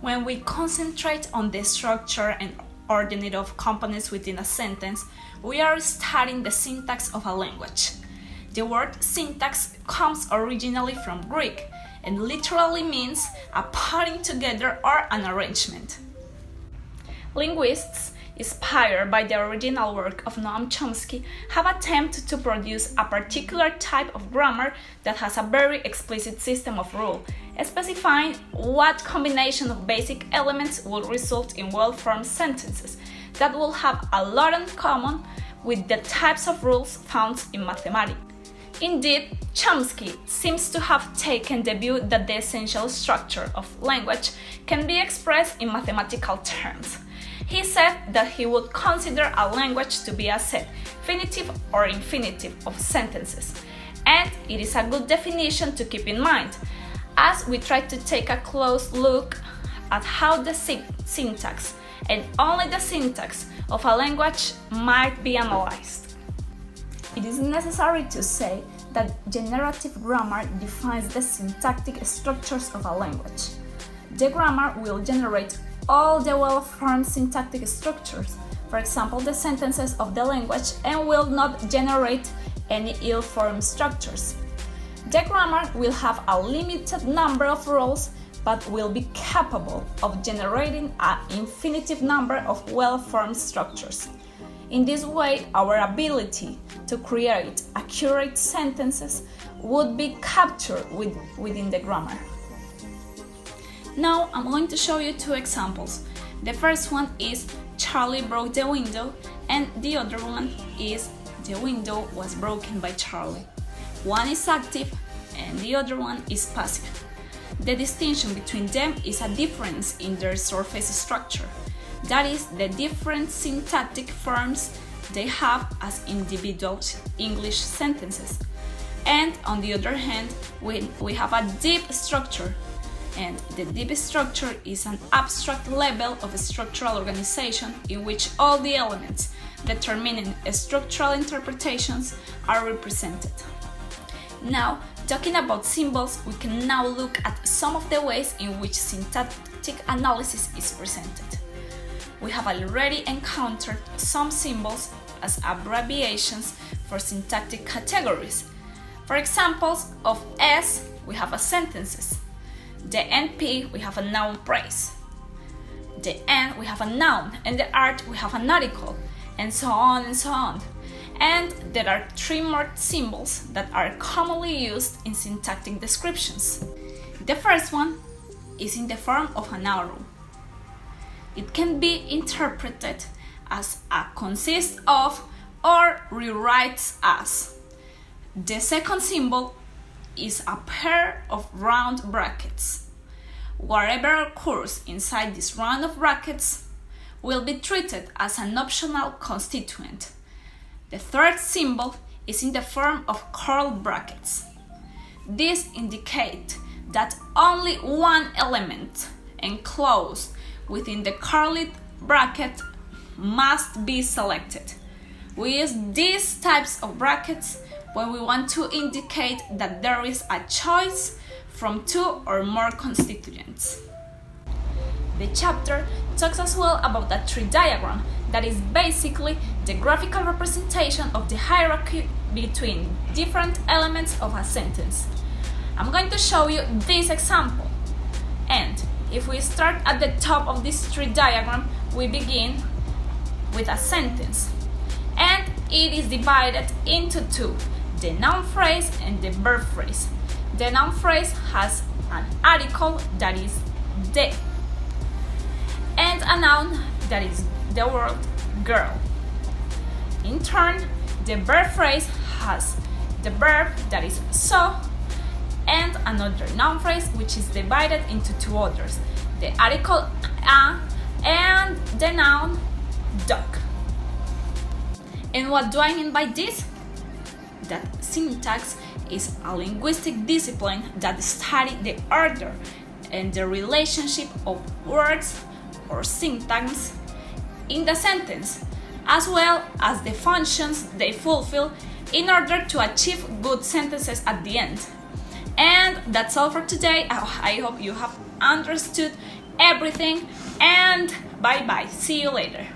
When we concentrate on the structure and ordering of components within a sentence, we are studying the syntax of a language. The word syntax comes originally from Greek and literally means a putting together or an arrangement. Linguists, inspired by the original work of Noam Chomsky, have attempted to produce a particular type of grammar that has a very explicit system of rules, specifying what combination of basic elements will result in well-formed sentences that will have a lot in common with the types of rules found in mathematics. Indeed, Chomsky seems to have taken the view that the essential structure of language can be expressed in mathematical terms. He said that he would consider a language to be a set, finitive or infinitive, of sentences, and it is a good definition to keep in mind, as we try to take a close look at how the syntax, and only the syntax, of a language might be analyzed. It is necessary to say that generative grammar defines the syntactic structures of a language. The grammar will generate all the well-formed syntactic structures, for example the sentences of the language, and will not generate any ill-formed structures. The grammar will have a limited number of rules, but will be capable of generating an infinite number of well-formed structures. In this way, our ability to create accurate sentences would be captured within the grammar. Now I'm going to show you two examples. The first one is Charlie broke the window, and the other one is the window was broken by Charlie. One is active and the other one is passive. The distinction between them is a difference in their surface structure. That is, the different syntactic forms they have as individual English sentences. And on the other hand, we have a deep structure. And the deep structure is an abstract level of structural organization in which all the elements determining structural interpretations are represented. Now, talking about symbols, we can now look at some of the ways in which syntactic analysis is presented. We have already encountered some symbols as abbreviations for syntactic categories. For examples of S, we have a sentences. The NP, we have a noun phrase. The N, we have a noun, and the art, we have an article, and so on and so on. And there are three more symbols that are commonly used in syntactic descriptions. The first one is in the form of an arrow. It can be interpreted as a consists of or rewrites as. The second symbol is a pair of round brackets. Whatever occurs inside this round of brackets will be treated as an optional constituent. The third symbol is in the form of curly brackets. This indicates that only one element enclosed within the curly bracket must be selected. We use these types of brackets when we want to indicate that there is a choice from two or more constituents. The chapter talks as well about the tree diagram, that is basically the graphical representation of the hierarchy between different elements of a sentence. I'm going to show you this example. And if we start at the top of this tree diagram, we begin with a sentence. And it is divided into two, the noun phrase and the verb phrase. The noun phrase has an article, that is the, and a noun, that is the word girl. In turn, the verb phrase has the verb, that is so, and another noun phrase which is divided into two others, the article a and the noun dog. And what do I mean by this? That syntax is a linguistic discipline that studies the order and the relationship of words or syntax in the sentence, as well as the functions they fulfill in order to achieve good sentences at the end. And that's all for today. I hope you have understood everything, and bye bye. See you later.